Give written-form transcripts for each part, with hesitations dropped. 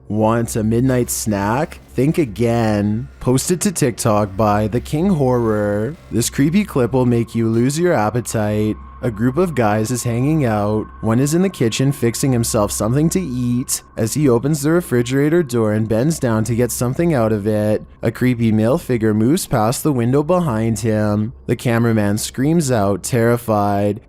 Want a midnight snack? Think again. Posted to TikTok by The King Horror. This creepy clip will make you lose your appetite. A group of guys is hanging out. One is in the kitchen fixing himself something to eat. As he opens the refrigerator door and bends down to get something out of it, a creepy male figure moves past the window behind him. The cameraman screams out, terrified.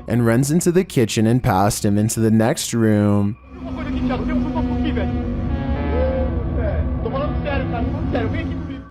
And runs into the kitchen and past him into the next room.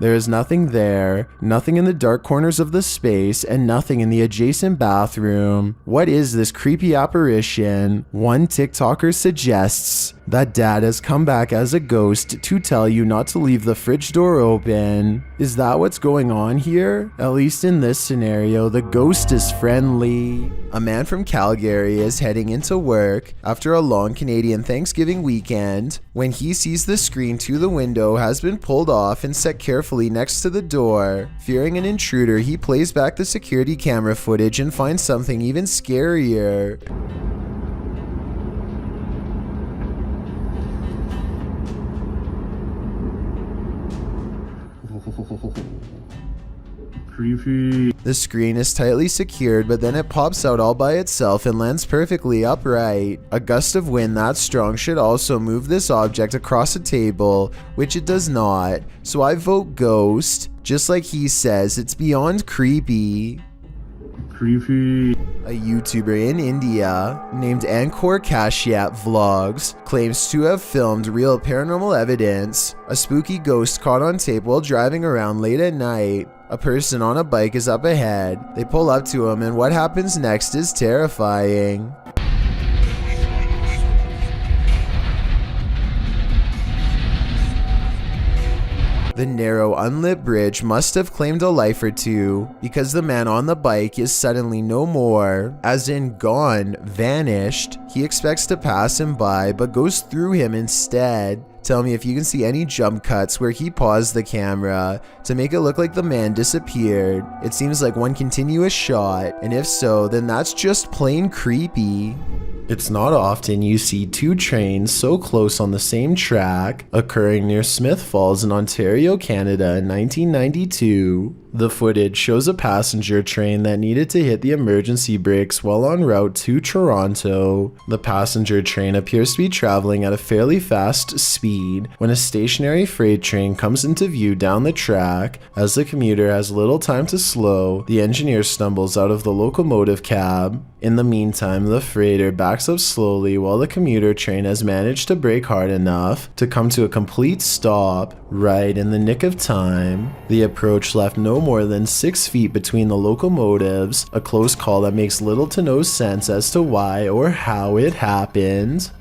There is nothing there, nothing in the dark corners of the space, and nothing in the adjacent bathroom. What is this creepy apparition? One TikToker suggests that dad has come back as a ghost to tell you not to leave the fridge door open. Is that what's going on here? At least in this scenario, the ghost is friendly. A man from Calgary is heading into work after a long Canadian Thanksgiving weekend when he sees the screen to the window has been pulled off and set carefully next to the door. Fearing an intruder, he plays back the security camera footage and finds something even scarier. Creepy. The screen is tightly secured, but then it pops out all by itself and lands perfectly upright. A gust of wind that strong should also move this object across a table, which it does not. So I vote ghost. Just like he says, it's beyond creepy. Creepy. A YouTuber in India named Ankor Kashyap Vlogs claims to have filmed real paranormal evidence. A spooky ghost caught on tape while driving around late at night. A person on a bike is up ahead. They pull up to him and what happens next is terrifying. The narrow, unlit bridge must have claimed a life or two because the man on the bike is suddenly no more, as in gone, vanished. He expects to pass him by but goes through him instead. Tell me if you can see any jump cuts where he paused the camera to make it look like the man disappeared. It seems like one continuous shot, and if so, then that's just plain creepy. It's not often you see two trains so close on the same track, occurring near Smith Falls in Ontario, Canada in 1992. The footage shows a passenger train that needed to hit the emergency brakes while en route to Toronto. The passenger train appears to be traveling at a fairly fast speed when a stationary freight train comes into view down the track. As the commuter has little time to slow, the engineer stumbles out of the locomotive cab. In the meantime, the freighter backs up slowly while the commuter train has managed to brake hard enough to come to a complete stop right in the nick of time. The approach left no more than 6 feet between the locomotives, a close call that makes little to no sense as to why or how it happened.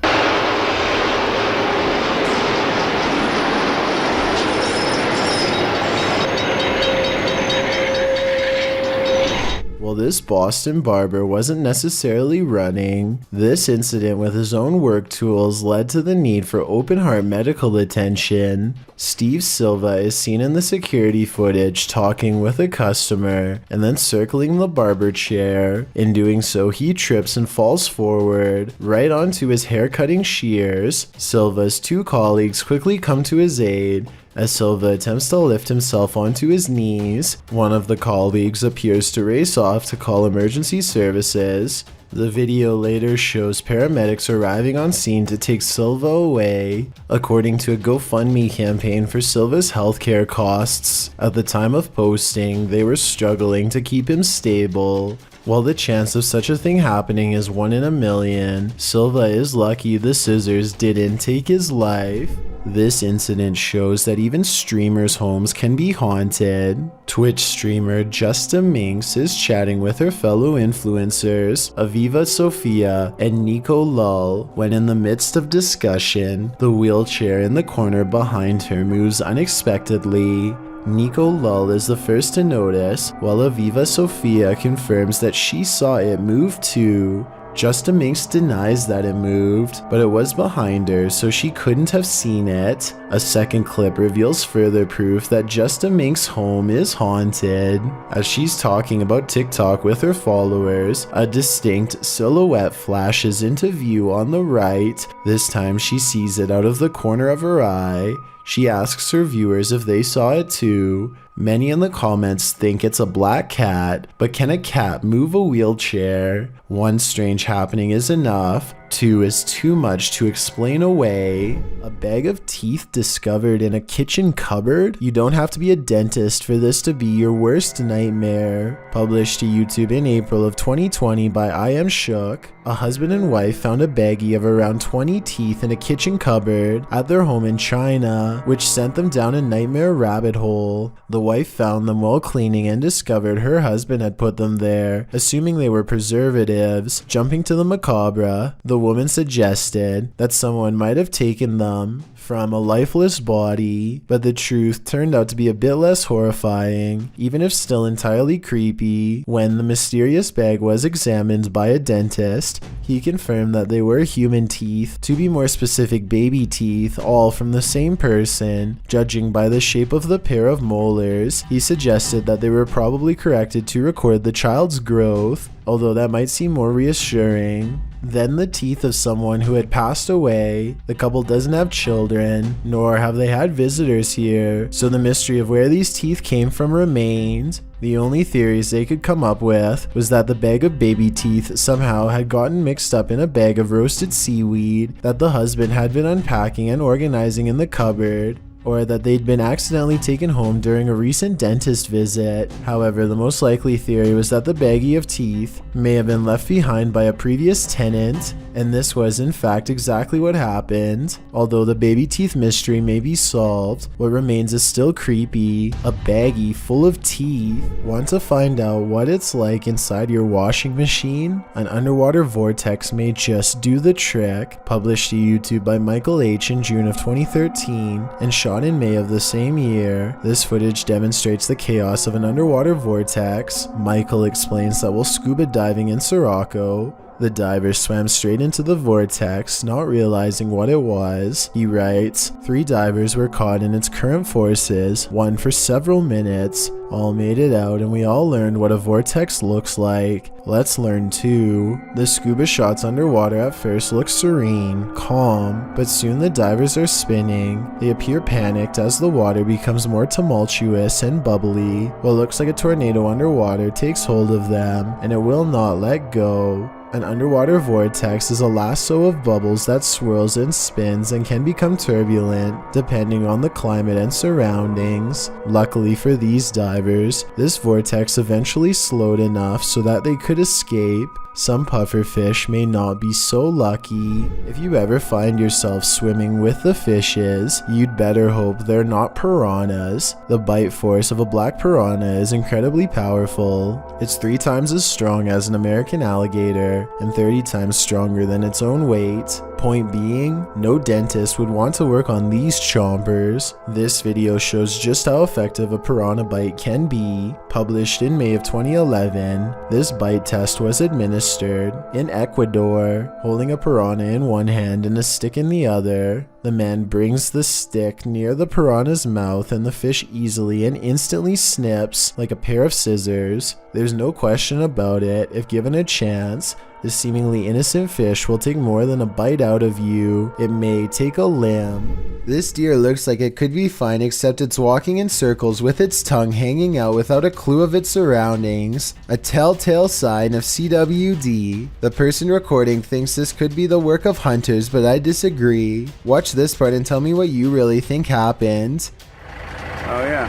Well, this Boston barber wasn't necessarily running. This incident with his own work tools led to the need for open heart medical attention. Steve Silva is seen in the security footage talking with a customer and then circling the barber chair. In doing so, he trips and falls forward right onto his hair-cutting shears. Silva's two colleagues quickly come to his aid. As Silva attempts to lift himself onto his knees, one of the colleagues appears to race off to call emergency services. The video later shows paramedics arriving on scene to take Silva away, according to a GoFundMe campaign for Silva's healthcare costs. At the time of posting, they were struggling to keep him stable. While the chance of such a thing happening is 1 in a million, Silva is lucky the scissors didn't take his life. This incident shows that even streamers' homes can be haunted. Twitch streamer Justa Minx is chatting with her fellow influencers, Aviva Sophia and Nico Lull, when in the midst of discussion, the wheelchair in the corner behind her moves unexpectedly. Nico Lull is the first to notice, while Aviva Sophia confirms that she saw it move too. Just Minx denies that it moved, but it was behind her, so she couldn't have seen it. A second clip reveals further proof that Just Minx's home is haunted. As she's talking about TikTok with her followers, a distinct silhouette flashes into view on the right. This time she sees it out of the corner of her eye. She asks her viewers if they saw it too. Many in the comments think it's a black cat, but can a cat move a wheelchair? One strange happening is enough. Two is too much to explain away. A bag of teeth discovered in a kitchen cupboard? You don't have to be a dentist for this to be your worst nightmare. Published to YouTube in April of 2020 by I Am Shook. A husband and wife found a baggie of around 20 teeth in a kitchen cupboard at their home in China, which sent them down a nightmare rabbit hole. The wife found them while cleaning and discovered her husband had put them there, assuming they were preservatives. Jumping to the macabre, the woman suggested that someone might have taken them from a lifeless body, but the truth turned out to be a bit less horrifying, even if still entirely creepy. When the mysterious bag was examined by a dentist, he confirmed that they were human teeth, to be more specific baby teeth, all from the same person. Judging by the shape of the pair of molars, he suggested that they were probably corrected to record the child's growth, although that might seem more reassuring. Then the teeth of someone who had passed away. The couple doesn't have children, nor have they had visitors here, so the mystery of where these teeth came from remained. The only theories they could come up with was that the bag of baby teeth somehow had gotten mixed up in a bag of roasted seaweed that the husband had been unpacking and organizing in the cupboard, or that they'd been accidentally taken home during a recent dentist visit. However, the most likely theory was that the baggie of teeth may have been left behind by a previous tenant, and this was in fact exactly what happened. Although the baby teeth mystery may be solved, what remains is still creepy. A baggie full of teeth. Want to find out what it's like inside your washing machine? An underwater vortex may just do the trick. Published to YouTube by Michael H. in June of 2013 and shot in May of the same year. This footage demonstrates the chaos of an underwater vortex. Michael explains that while scuba diving in Sirocco, the divers swam straight into the vortex, not realizing what it was. He writes, 3 divers were caught in its current forces, one for several minutes. All made it out and we all learned what a vortex looks like. Let's learn too. The scuba shots underwater at first look serene, calm, but soon the divers are spinning. They appear panicked as the water becomes more tumultuous and bubbly. What looks like a tornado underwater takes hold of them, and it will not let go. An underwater vortex is a lasso of bubbles that swirls and spins and can become turbulent depending on the climate and surroundings. Luckily for these divers, this vortex eventually slowed enough so that they could escape. Some pufferfish may not be so lucky. If you ever find yourself swimming with the fishes, you'd better hope they're not piranhas. The bite force of a black piranha is incredibly powerful. It's 3 times as strong as an American alligator and 30 times stronger than its own weight. Point being, no dentist would want to work on these chompers. This video shows just how effective a piranha bite can be. Published in May of 2011, this bite test was administered in Ecuador. Holding a piranha in one hand and a stick in the other, the man brings the stick near the piranha's mouth and the fish easily and instantly snips like a pair of scissors. There's no question about it. If given a chance, this seemingly innocent fish will take more than a bite out of you. It may take a limb. This deer looks like it could be fine, except it's walking in circles with its tongue hanging out without a clue of its surroundings. A telltale sign of CWD. The person recording thinks this could be the work of hunters, but I disagree. Watch this part and tell me what you really think happened. Oh yeah,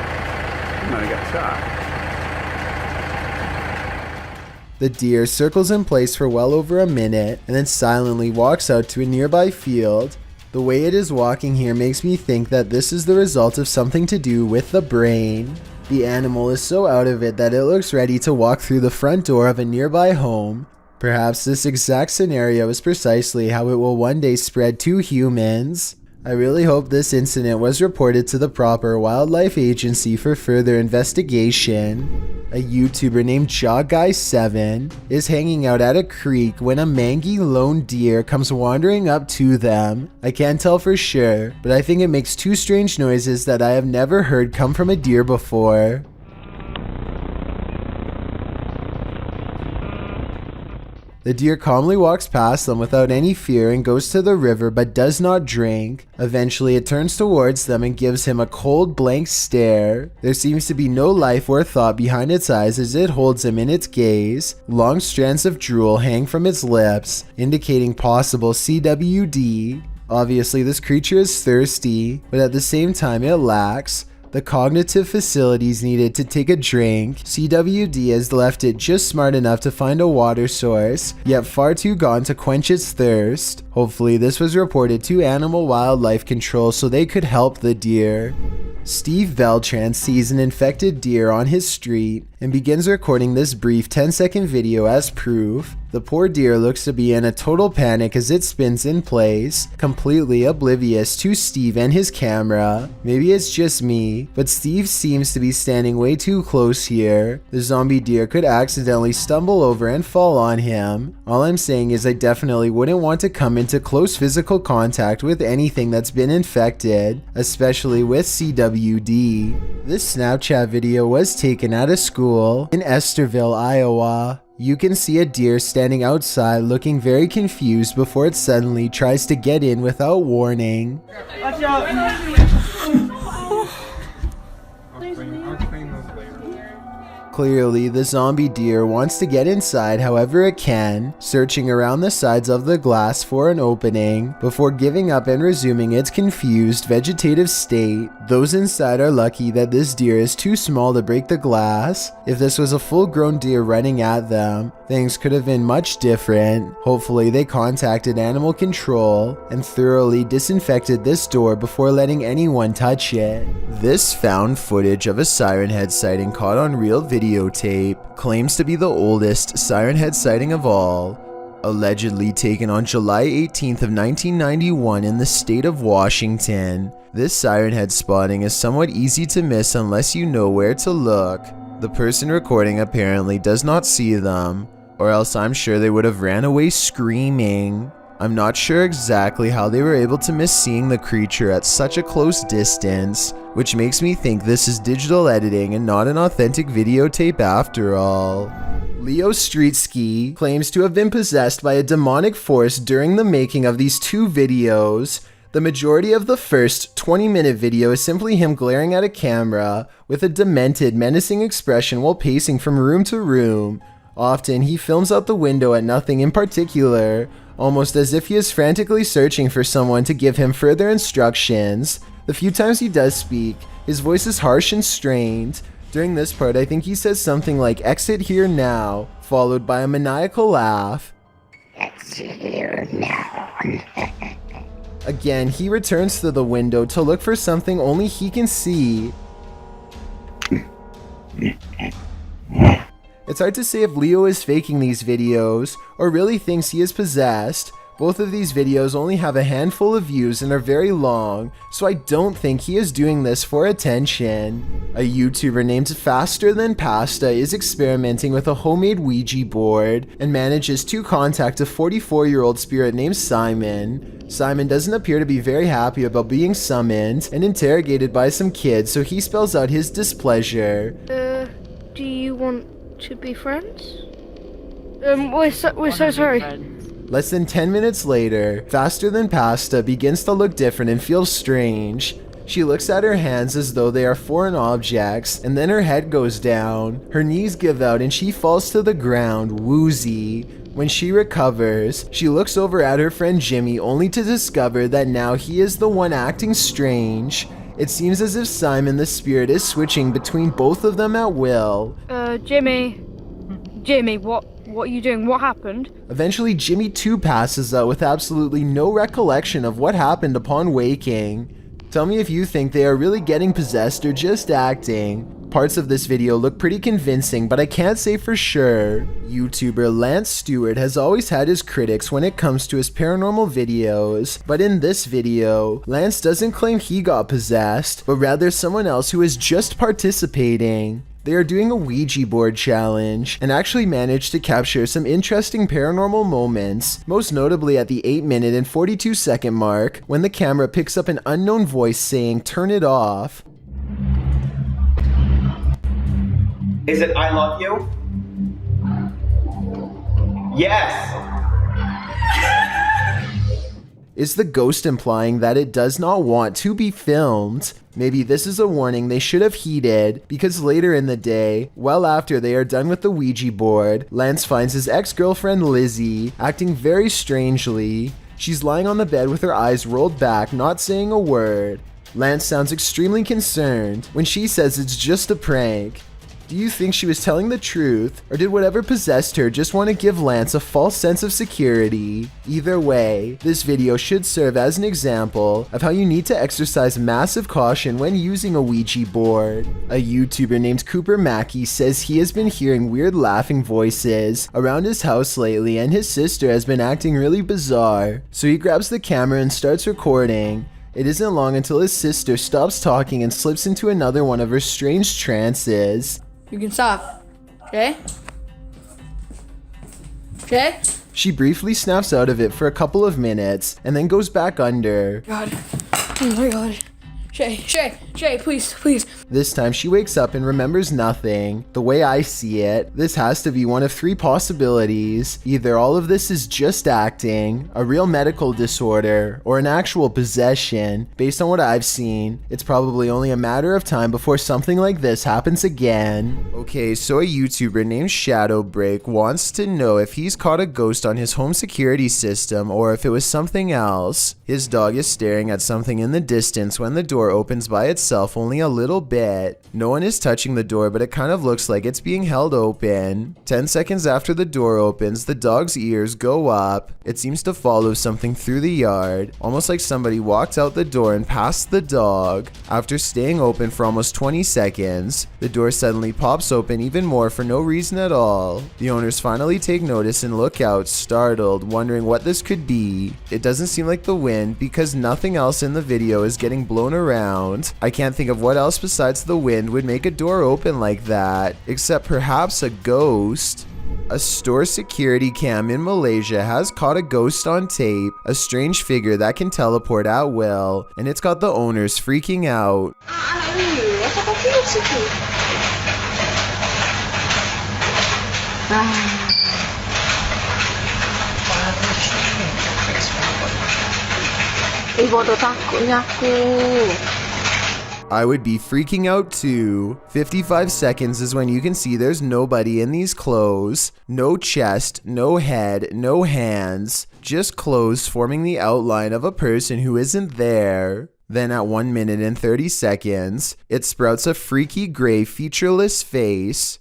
I might have got shot. The deer circles in place for well over a minute and then silently walks out to a nearby field. The way it is walking here makes me think that this is the result of something to do with the brain. The animal is so out of it that it looks ready to walk through the front door of a nearby home. Perhaps this exact scenario is precisely how it will one day spread to humans. I really hope this incident was reported to the proper wildlife agency for further investigation. A YouTuber named JawGuy7 is hanging out at a creek when a mangy lone deer comes wandering up to them. I can't tell for sure, but I think it makes two strange noises that I have never heard come from a deer before. The deer calmly walks past them without any fear and goes to the river but does not drink. Eventually it turns towards them and gives him a cold blank stare. There seems to be no life or thought behind its eyes as it holds him in its gaze. Long strands of drool hang from its lips, indicating possible CWD. Obviously this creature is thirsty, but at the same time it lacks the cognitive facilities needed to take a drink. CWD has left it just smart enough to find a water source, yet far too gone to quench its thirst. Hopefully this was reported to Animal Wildlife Control so they could help the deer. Steve Beltran sees an infected deer on his street and begins recording this brief 10-second video as proof. The poor deer looks to be in a total panic as it spins in place, completely oblivious to Steve and his camera. Maybe it's just me, but Steve seems to be standing way too close here. The zombie deer could accidentally stumble over and fall on him. All I'm saying is I definitely wouldn't want to come into close physical contact with anything that's been infected, especially with CWD. This Snapchat video was taken at a school in Esterville, Iowa. You can see a deer standing outside looking very confused before it suddenly tries to get in without warning. Watch out! Clearly, the zombie deer wants to get inside however it can, searching around the sides of the glass for an opening before giving up and resuming its confused vegetative state. Those inside are lucky that this deer is too small to break the glass. If this was a full-grown deer running at them, things could have been much different. Hopefully, they contacted animal control and thoroughly disinfected this door before letting anyone touch it. This found footage of a siren head sighting caught on real videotape claims to be the oldest siren head sighting of all, allegedly taken on July 18th of 1991 in the state of Washington. This siren head spotting is somewhat easy to miss unless you know where to look. The person recording apparently does not see them, or else I'm sure they would have ran away screaming. I'm not sure exactly how they were able to miss seeing the creature at such a close distance, which makes me think this is digital editing and not an authentic videotape after all. Leo Streetski claims to have been possessed by a demonic force during the making of these two videos. The majority of the first 20-minute video is simply him glaring at a camera with a demented, menacing expression while pacing from room to room. Often, he films out the window at nothing in particular, almost as if he is frantically searching for someone to give him further instructions. The few times he does speak, his voice is harsh and strained. During this part, I think he says something like "exit here now," followed by a maniacal laugh. Exit here now. Again, he returns to the window to look for something only he can see. It's hard to say if Leo is faking these videos or really thinks he is possessed. Both of these videos only have a handful of views and are very long, so I don't think he is doing this for attention. A YouTuber named Faster Than Pasta is experimenting with a homemade Ouija board and manages to contact a 44-year-old spirit named Simon. Simon doesn't appear to be very happy about being summoned and interrogated by some kids, so he spells out his displeasure. Do you want to be friends? We're so sorry. Less than 10 minutes later, Faster Than Pasta begins to look different and feel strange. She looks at her hands as though they are foreign objects, and then her head goes down. Her knees give out and she falls to the ground, woozy. When she recovers, she looks over at her friend Jimmy only to discover that now he is the one acting strange. It seems as if Simon the spirit is switching between both of them at will. Jimmy, what are you doing? What happened? Eventually, Jimmy too passes out with absolutely no recollection of what happened upon waking. Tell me if you think they are really getting possessed or just acting. Parts of this video look pretty convincing, but I can't say for sure. YouTuber Lance Stewart has always had his critics when it comes to his paranormal videos, but in this video, Lance doesn't claim he got possessed, but rather someone else who is just participating. They are doing a Ouija board challenge and actually managed to capture some interesting paranormal moments, most notably at the 8-minute and 42-second mark when the camera picks up an unknown voice saying, "Turn it off." Is it "I love you"? Yes! Is the ghost implying that it does not want to be filmed? Maybe this is a warning they should have heeded, because later in the day, well after they are done with the Ouija board, Lance finds his ex-girlfriend Lizzie acting very strangely. She's lying on the bed with her eyes rolled back, not saying a word. Lance sounds extremely concerned when she says it's just a prank. Do you think she was telling the truth, or did whatever possessed her just want to give Lance a false sense of security? Either way, this video should serve as an example of how you need to exercise massive caution when using a Ouija board. A YouTuber named Cooper Mackey says he has been hearing weird laughing voices around his house lately, and his sister has been acting really bizarre. So he grabs the camera and starts recording. It isn't long until his sister stops talking and slips into another one of her strange trances. You can stop. Okay? Okay? She briefly snaps out of it for a couple of minutes and then goes back under. God. Oh my god. Shay, please. This time she wakes up and remembers nothing. The way I see it, this has to be one of three possibilities. Either all of this is just acting, a real medical disorder, or an actual possession. Based on what I've seen, it's probably only a matter of time before something like this happens again. Okay, so a YouTuber named Shadowbreak wants to know if he's caught a ghost on his home security system or if it was something else. His dog is staring at something in the distance when the door opens by itself only a little bit. No one is touching the door, but it kind of looks like it's being held open. 10 seconds after the door opens, the dog's ears go up. It seems to follow something through the yard, almost like somebody walked out the door and passed the dog. After staying open for almost 20 seconds, the door suddenly pops open even more for no reason at all. The owners finally take notice and look out, startled, wondering what this could be. It doesn't seem like the wind because nothing else in the video is getting blown around. I can't think of what else besides the wind would make a door open like that, except perhaps a ghost. A store security cam in Malaysia has caught a ghost on tape, a strange figure that can teleport at will, and it's got the owners freaking out. I would be freaking out too. 55 seconds is when you can see there's nobody in these clothes. No chest, no head, no hands. Just clothes forming the outline of a person who isn't there. Then at 1 minute and 30 seconds, it sprouts a freaky gray featureless face.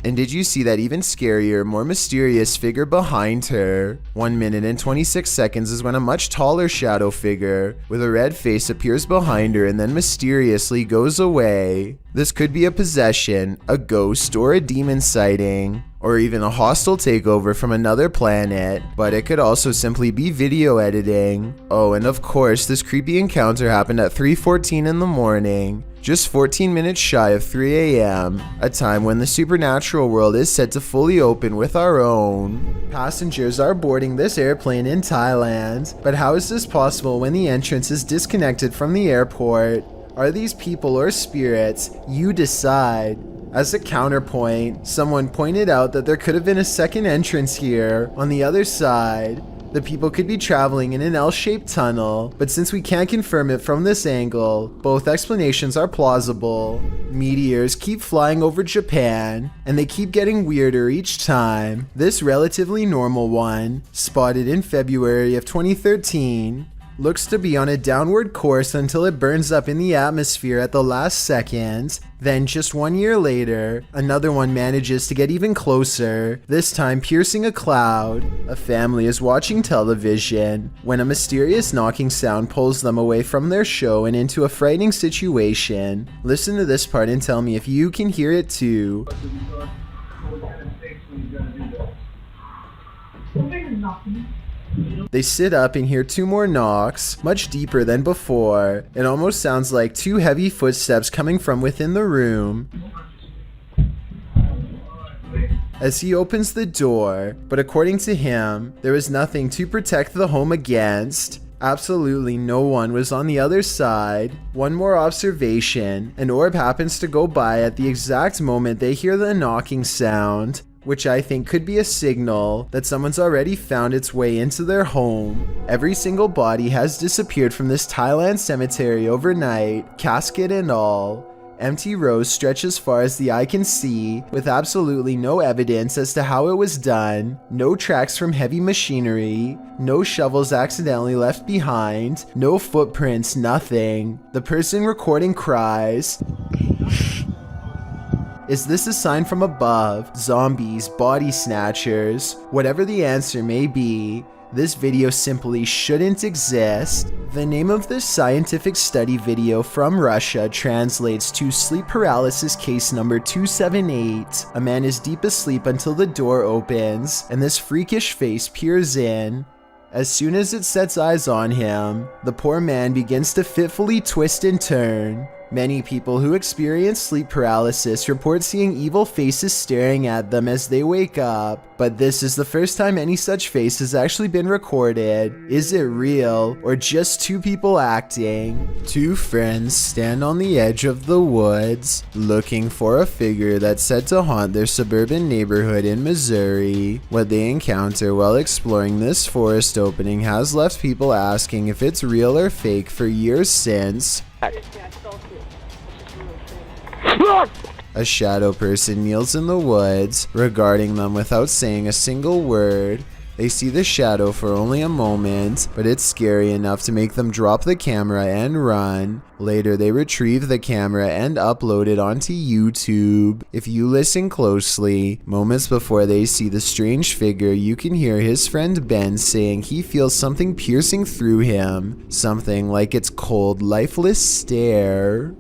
And did you see that even scarier, more mysterious figure behind her? 1 minute and 26 seconds is when a much taller shadow figure with a red face appears behind her and then mysteriously goes away. This could be a possession, a ghost, or a demon sighting, or even a hostile takeover from another planet, but it could also simply be video editing. Oh, and of course, this creepy encounter happened at 3:14 in the morning, just 14 minutes shy of 3 a.m., a time when the supernatural world is said to fully open with our own. Passengers are boarding this airplane in Thailand, but how is this possible when the entrance is disconnected from the airport? Are these people or spirits? You decide. As a counterpoint, someone pointed out that there could have been a second entrance here on the other side. The people could be traveling in an L-shaped tunnel, but since we can't confirm it from this angle, both explanations are plausible. Meteors keep flying over Japan, and they keep getting weirder each time. This relatively normal one, spotted in February of 2013, looks to be on a downward course until it burns up in the atmosphere at the last second. Then just 1 year later, another one manages to get even closer, this time piercing a cloud. A family is watching television when a mysterious knocking sound pulls them away from their show and into a frightening situation. Listen to this part and tell me if you can hear it too. Something is knocking. They sit up and hear 2 more knocks, much deeper than before. It almost sounds like 2 heavy footsteps coming from within the room. As he opens the door, but according to him, there was nothing to protect the home against. Absolutely no one was on the other side. One more observation, an orb happens to go by at the exact moment they hear the knocking sound, which I think could be a signal that someone's already found its way into their home. Every single body has disappeared from this Thailand cemetery overnight, casket and all. Empty rows stretch as far as the eye can see, with absolutely no evidence as to how it was done, no tracks from heavy machinery, no shovels accidentally left behind, no footprints, nothing. The person recording cries. Is this a sign from above? Zombies, body snatchers? Whatever the answer may be, this video simply shouldn't exist. The name of this scientific study video from Russia translates to sleep paralysis case number 278. A man is deep asleep until the door opens, and this freakish face peers in. As soon as it sets eyes on him, the poor man begins to fitfully twist and turn. Many people who experience sleep paralysis report seeing evil faces staring at them as they wake up, but this is the first time any such face has actually been recorded. Is it real, or just 2 people acting? 2 friends stand on the edge of the woods, looking for a figure that's said to haunt their suburban neighborhood in Missouri. What they encounter while exploring this forest opening has left people asking if it's real or fake for years since. A shadow person kneels in the woods, regarding them without saying a single word. They see the shadow for only a moment, but it's scary enough to make them drop the camera and run. Later, they retrieve the camera and upload it onto YouTube. If you listen closely, moments before they see the strange figure, you can hear his friend Ben saying he feels something piercing through him. Something like its cold, lifeless stare.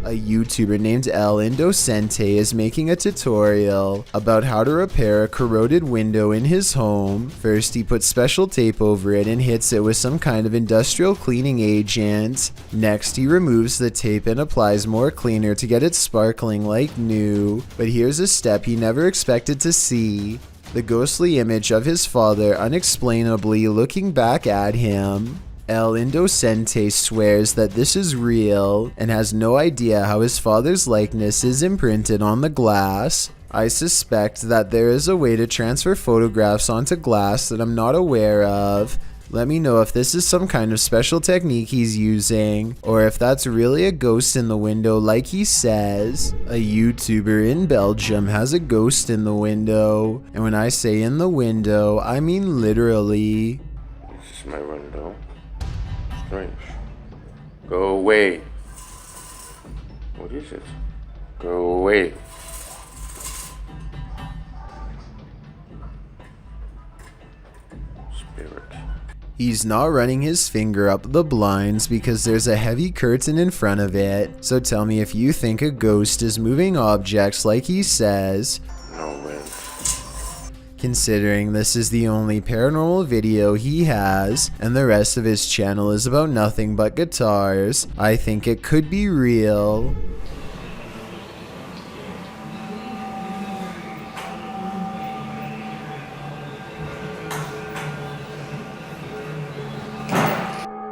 A YouTuber named El Indocente is making a tutorial about how to repair a corroded window in his home. First, he puts special tape over it and hits it with some kind of industrial cleaning agent. Next, he removes the tape and applies more cleaner to get it sparkling like new. But here's a step he never expected to see: the ghostly image of his father unexplainably looking back at him. El Indocente swears that this is real and has no idea how his father's likeness is imprinted on the glass. I suspect that there is a way to transfer photographs onto glass that I'm not aware of. Let me know if this is some kind of special technique he's using, or if that's really a ghost in the window like he says. A YouTuber in Belgium has a ghost in the window, and when I say in the window, I mean literally. This is my window. Strange. Go away. What is it? Go away. Spirit. He's not running his finger up the blinds because there's a heavy curtain in front of it. So tell me if you think a ghost is moving objects like he says. No way. Considering this is the only paranormal video he has, and the rest of his channel is about nothing but guitars, I think it could be real.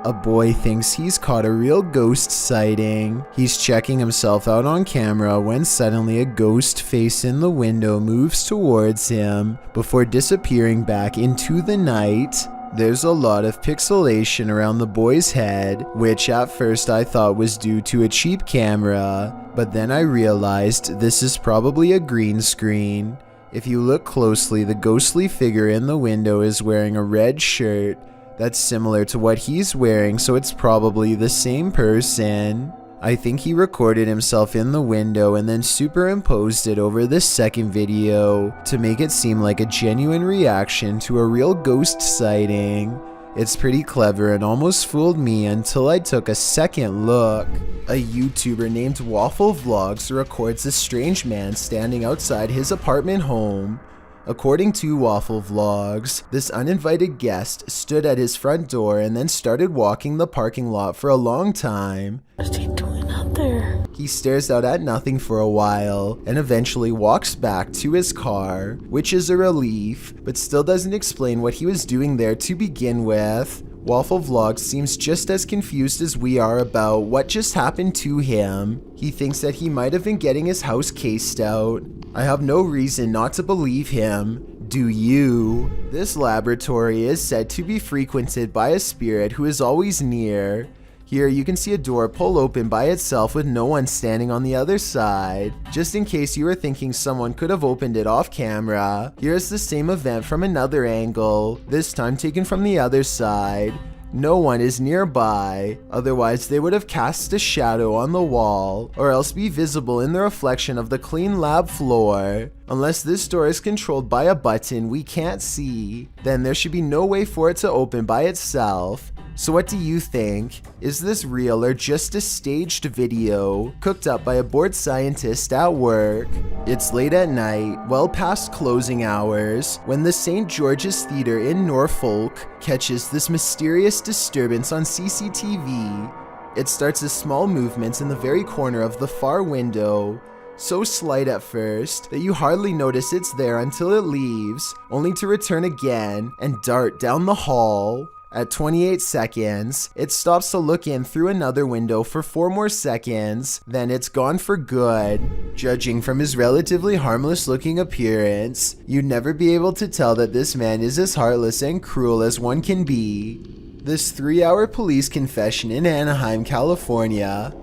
A boy thinks he's caught a real ghost sighting. He's checking himself out on camera when suddenly a ghost face in the window moves towards him before disappearing back into the night. There's a lot of pixelation around the boy's head, which at first I thought was due to a cheap camera, but then I realized this is probably a green screen. If you look closely, the ghostly figure in the window is wearing a red shirt that's similar to what he's wearing, so it's probably the same person. I think he recorded himself in the window and then superimposed it over this second video to make it seem like a genuine reaction to a real ghost sighting. It's pretty clever and almost fooled me until I took a second look. A YouTuber named Waffle Vlogs records a strange man standing outside his apartment home. According to Waffle Vlogs, this uninvited guest stood at his front door and then started walking the parking lot for a long time. What's he doing out there? He stares out at nothing for a while and eventually walks back to his car, which is a relief, but still doesn't explain what he was doing there to begin with. Waffle Vlogs seems just as confused as we are about what just happened to him. He thinks that he might have been getting his house cased out. I have no reason not to believe him. Do you? This laboratory is said to be frequented by a spirit who is always near. Here you can see a door pull open by itself with no one standing on the other side. Just in case you were thinking someone could have opened it off camera, here's the same event from another angle, this time taken from the other side. No one is nearby, otherwise they would have cast a shadow on the wall, or else be visible in the reflection of the clean lab floor. Unless this door is controlled by a button we can't see, then there should be no way for it to open by itself. So what do you think? Is this real or just a staged video cooked up by a bored scientist at work? It's late at night, well past closing hours, when the St. George's Theatre in Norfolk catches this mysterious disturbance on CCTV. It starts as small movements in the very corner of the far window, so slight at first that you hardly notice it's there until it leaves, only to return again and dart down the hall. At 28 seconds, it stops to look in through another window for 4 more seconds, then it's gone for good. Judging from his relatively harmless looking appearance, you'd never be able to tell that this man is as heartless and cruel as one can be. This 3-hour police confession in Anaheim, California,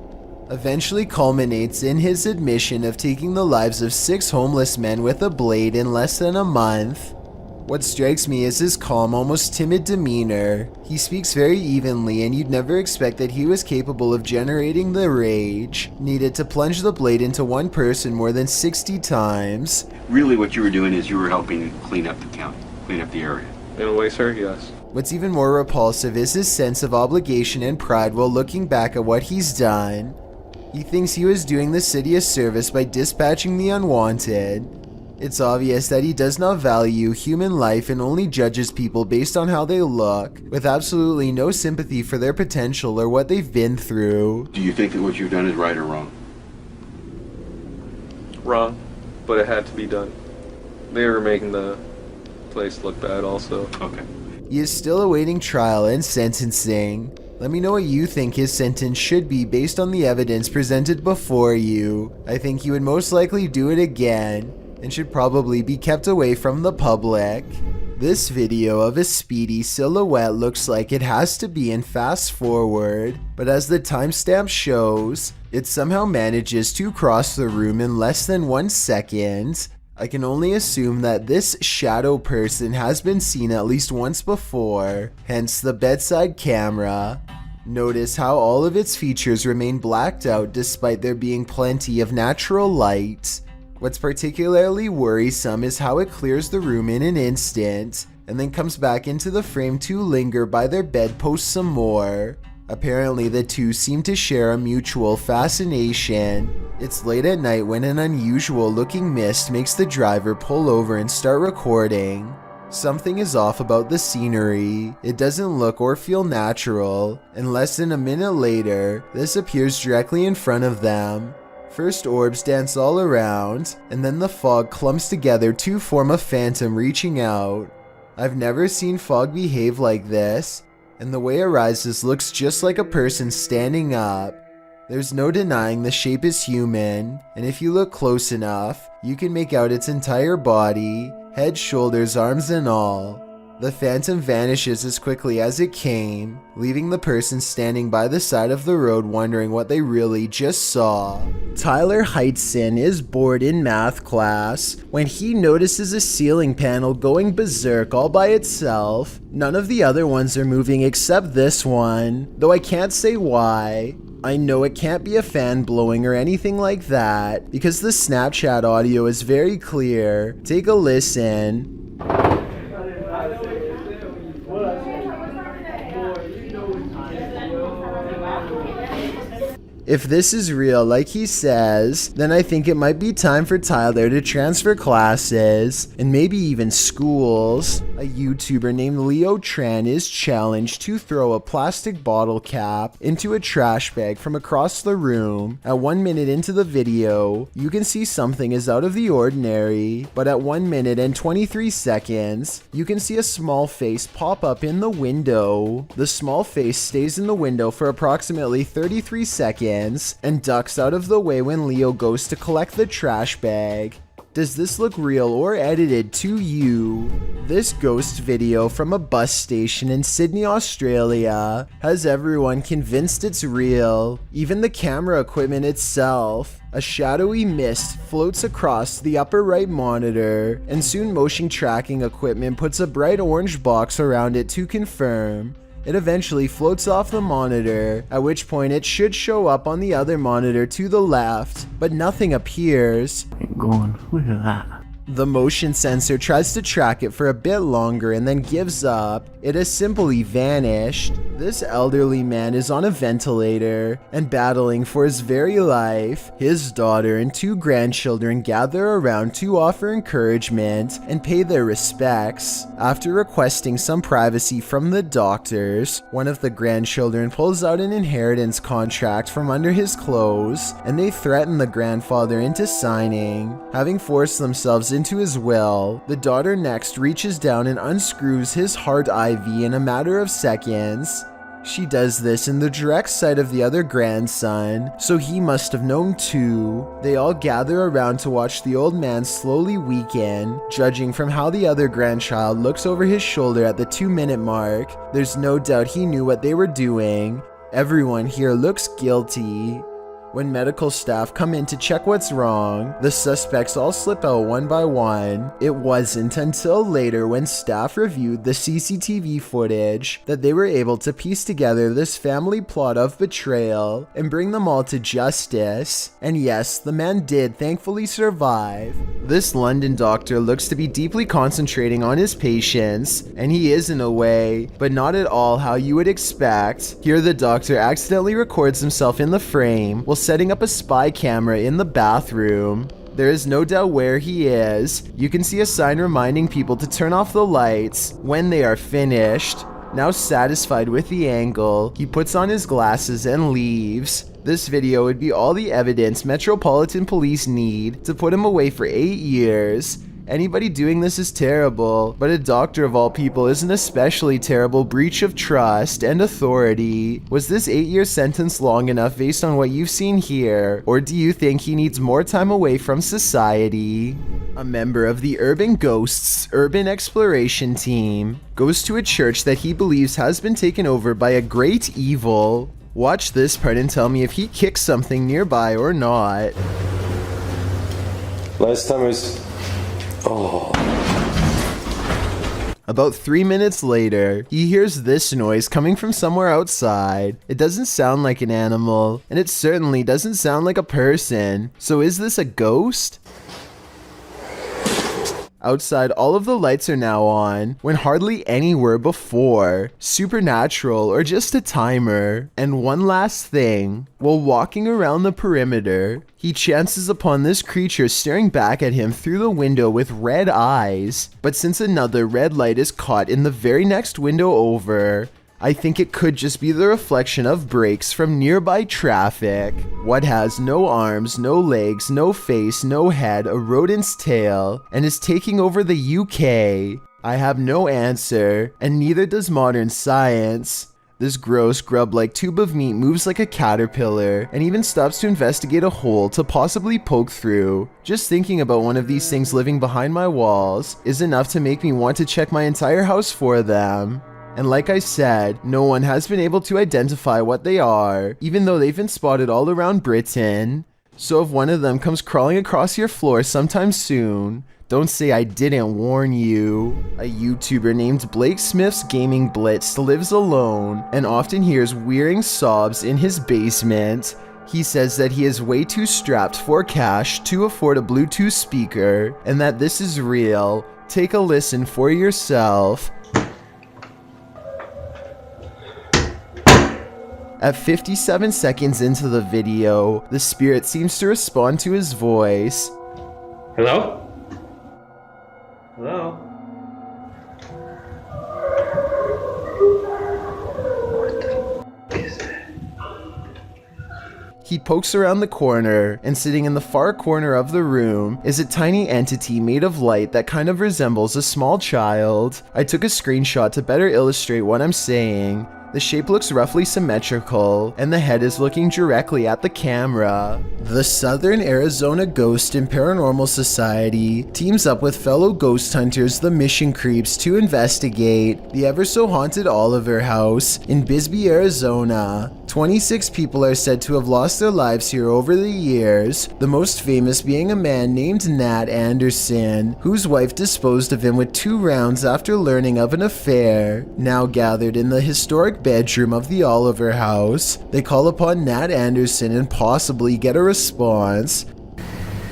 eventually culminates in his admission of taking the lives of 6 homeless men with a blade in less than a month. What strikes me is his calm, almost timid demeanor. He speaks very evenly and you'd never expect that he was capable of generating the rage needed to plunge the blade into one person more than 60 times. Really what you were doing is you were helping clean up the county, clean up the area. In a way, sir, yes. What's even more repulsive is his sense of obligation and pride while looking back at what he's done. He thinks he was doing the city a service by dispatching the unwanted. It's obvious that he does not value human life and only judges people based on how they look, with absolutely no sympathy for their potential or what they've been through. Do you think that what you've done is right or wrong? Wrong, but it had to be done. They were making the place look bad also. Okay. He is still awaiting trial and sentencing. Let me know what you think his sentence should be based on the evidence presented before you. I think he would most likely do it again, and should probably be kept away from the public. This video of a speedy silhouette looks like it has to be in fast forward, but as the timestamp shows, it somehow manages to cross the room in less than 1 second. I can only assume that this shadow person has been seen at least once before, hence the bedside camera. Notice how all of its features remain blacked out despite there being plenty of natural light. What's particularly worrisome is how it clears the room in an instant, and then comes back into the frame to linger by their bedpost some more. Apparently the two seem to share a mutual fascination. It's late at night when an unusual looking mist makes the driver pull over and start recording. Something is off about the scenery. It doesn't look or feel natural, and less than a minute later, this appears directly in front of them. First orbs dance all around, and then the fog clumps together to form a phantom reaching out. I've never seen fog behave like this, and the way it rises looks just like a person standing up. There's no denying the shape is human, and if you look close enough, you can make out its entire body, head, shoulders, arms, and all. The phantom vanishes as quickly as it came, leaving the person standing by the side of the road wondering what they really just saw. Tyler Heitzson is bored in math class when he notices a ceiling panel going berserk all by itself. None of the other ones are moving except this one, though I can't say why. I know it can't be a fan blowing or anything like that, because the Snapchat audio is very clear. Take a listen. If this is real, like he says, then I think it might be time for Tyler to transfer classes and maybe even schools. A YouTuber named Leo Tran is challenged to throw a plastic bottle cap into a trash bag from across the room. At 1 minute into the video, you can see something is out of the ordinary, but at 1 minute and 23 seconds, you can see a small face pop up in the window. The small face stays in the window for approximately 33 seconds and ducks out of the way when Leo goes to collect the trash bag. Does this look real or edited to you? This ghost video from a bus station in Sydney, Australia has everyone convinced it's real, even the camera equipment itself. A shadowy mist floats across the upper right monitor, and soon motion tracking equipment puts a bright orange box around it to confirm. It eventually floats off the monitor, at which point it should show up on the other monitor to the left, but nothing appears. Look at that. The motion sensor tries to track it for a bit longer and then gives up. It has simply vanished. This elderly man is on a ventilator and battling for his very life. His daughter and 2 grandchildren gather around to offer encouragement and pay their respects. After requesting some privacy from the doctors, one of the grandchildren pulls out an inheritance contract from under his clothes, and they threaten the grandfather into signing. Having forced themselves into his will, the daughter next reaches down and unscrews his heart IV in a matter of seconds. She does this in the direct sight of the other grandson, so he must have known too. They all gather around to watch the old man slowly weaken. Judging from how the other grandchild looks over his shoulder at the 2-minute mark, there's no doubt he knew what they were doing. Everyone here looks guilty. When medical staff come in to check what's wrong, the suspects all slip out one by one. It wasn't until later, when staff reviewed the CCTV footage, that they were able to piece together this family plot of betrayal and bring them all to justice. And yes, the man did thankfully survive. This London doctor looks to be deeply concentrating on his patients, and he is in a way, but not at all how you would expect. Here the doctor accidentally records himself in the frame while setting up a spy camera in the bathroom. There is no doubt where he is. You can see a sign reminding people to turn off the lights when they are finished. Now satisfied with the angle, he puts on his glasses and leaves. This video would be all the evidence Metropolitan Police need to put him away for 8 years. Anybody doing this is terrible, but a doctor of all people is an especially terrible breach of trust and authority. Was this 8-year sentence long enough based on what you've seen here, or do you think he needs more time away from society? A member of the Urban Ghosts Urban Exploration Team goes to a church that he believes has been taken over by a great evil. Watch this part and tell me if he kicks something nearby or not. Last time I was... Oh. About 3 minutes later, he hears this noise coming from somewhere outside. It doesn't sound like an animal, and it certainly doesn't sound like a person. So is this a ghost? Outside, all of the lights are now on, when hardly any were before. Supernatural or just a timer. And one last thing, while walking around the perimeter, he chances upon this creature staring back at him through the window with red eyes. But since another red light is caught in the very next window over, I think it could just be the reflection of brakes from nearby traffic. What has no arms, no legs, no face, no head, a rodent's tail, and is taking over the UK? I have no answer, and neither does modern science. This gross grub-like tube of meat moves like a caterpillar, and even stops to investigate a hole to possibly poke through. Just thinking about one of these things living behind my walls is enough to make me want to check my entire house for them. And like I said, no one has been able to identify what they are, even though they've been spotted all around Britain. So if one of them comes crawling across your floor sometime soon, don't say I didn't warn you. A YouTuber named Blake Smith's Gaming Blitz lives alone and often hears wearing sobs in his basement. He says that he is way too strapped for cash to afford a Bluetooth speaker, and that this is real. Take a listen for yourself. At 57 seconds into the video, the spirit seems to respond to his voice. Hello? Hello? He pokes around the corner, and sitting in the far corner of the room is a tiny entity made of light that kind of resembles a small child. I took a screenshot to better illustrate what I'm saying. The shape looks roughly symmetrical, and the head is looking directly at the camera. The Southern Arizona Ghost and Paranormal Society teams up with fellow ghost hunters, the Mission Creeps, to investigate the ever-so-haunted Oliver House in Bisbee, Arizona. 26 people are said to have lost their lives here over the years, the most famous being a man named Nat Anderson, whose wife disposed of him with 2 rounds after learning of an affair. Now gathered in the historic bedroom of the Oliver House, they call upon Nat Anderson and possibly get a response.